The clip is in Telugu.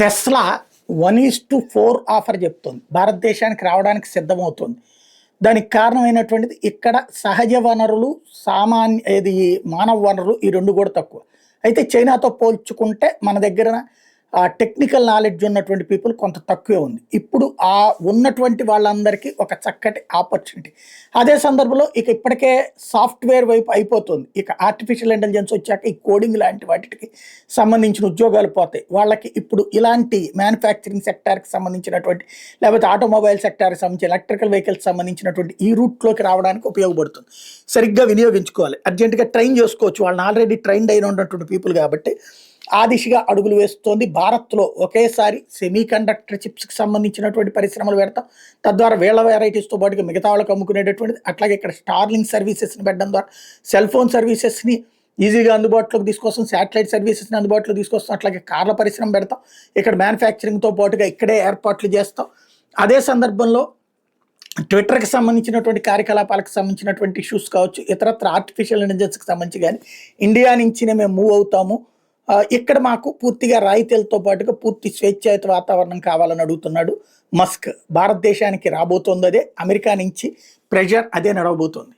టెస్లా 1:4 ఆఫర్ చెప్తుంది. భారతదేశానికి రావడానికి సిద్ధమవుతుంది. దానికి కారణమైనటువంటిది ఇక్కడ సహజ వనరులు, ఇది మానవ వనరులు ఈ 2 కూడా తక్కువ. అయితే చైనాతో పోల్చుకుంటే మన దగ్గర టెక్నికల్ నాలెడ్జ్ ఉన్నటువంటి పీపుల్ కొంత తక్కువే ఉంది. ఇప్పుడు ఆ ఉన్నటువంటి వాళ్ళందరికీ ఒక చక్కటి ఆపర్చునిటీ. అదే సందర్భంలో ఇప్పటికే సాఫ్ట్వేర్ వైపు అయిపోతుంది. ఆర్టిఫిషియల్ ఇంటెలిజెన్స్ వచ్చాక ఈ కోడింగ్ లాంటి వాటికి సంబంధించిన ఉద్యోగాలు పోతాయి. వాళ్ళకి ఇప్పుడు ఇలాంటి మ్యానుఫ్యాక్చరింగ్ సెక్టార్కి సంబంధించినటువంటి, లేకపోతే ఆటోమొబైల్ సెక్టార్కి సంబంధించి, ఎలక్ట్రికల్ వెహికల్స్ సంబంధించినటువంటి ఈ రూట్లోకి రావడానికి ఉపయోగపడుతుంది. సరిగ్గా వినియోగించుకోవాలి, అర్జెంటుగా ట్రైన్ చేసుకోవచ్చు. వాళ్ళని ఆల్రెడీ ట్రైన్డ్ అయిన ఉన్నటువంటి పీపుల్ కాబట్టి ఆ దిశగా అడుగులు వేస్తోంది. భారత్లో ఒకేసారి సెమీ కండక్టర్ చిప్స్కి సంబంధించినటువంటి పరిశ్రమలు పెడతాం. తద్వారా వీళ్ళ వెరైటీస్తో పాటుగా మిగతా వాళ్ళకి అమ్ముకునేటటువంటిది. అట్లాగే ఇక్కడ స్టార్లింగ్ సర్వీసెస్ని పెట్టడం ద్వారా సెల్ ఫోన్ సర్వీసెస్ని ఈజీగా అందుబాటులోకి తీసుకొస్తాం, శాటిలైట్ సర్వీసెస్ని అందుబాటులోకి తీసుకొస్తాం. అట్లాగే కార్ల పరిశ్రమ పెడతాం. ఇక్కడ మ్యానుఫ్యాక్చరింగ్తో పాటుగా ఇక్కడే ఏర్పాట్లు చేస్తాం. అదే సందర్భంలో ట్విట్టర్కి సంబంధించినటువంటి కార్యకలాపాలకు సంబంధించినటువంటి ఇష్యూస్ కావచ్చు, ఇతరత్ర ఆర్టిఫిషియల్ ఇంటెలిజెన్స్కి సంబంధించి కానీ ఇండియా నుంచినే మేము మూవ్ అవుతాము, ఇక్కడ మాకు పూర్తిగా రాయితీలతో పాటుగా పూర్తి స్వేచ్ఛాయుత వాతావరణం కావాలని అడుగుతున్నాడు మస్క్. భారతదేశానికి రాబోతోంది అదే, అమెరికా నుంచి ప్రెషర్ అదే నడవబోతోంది.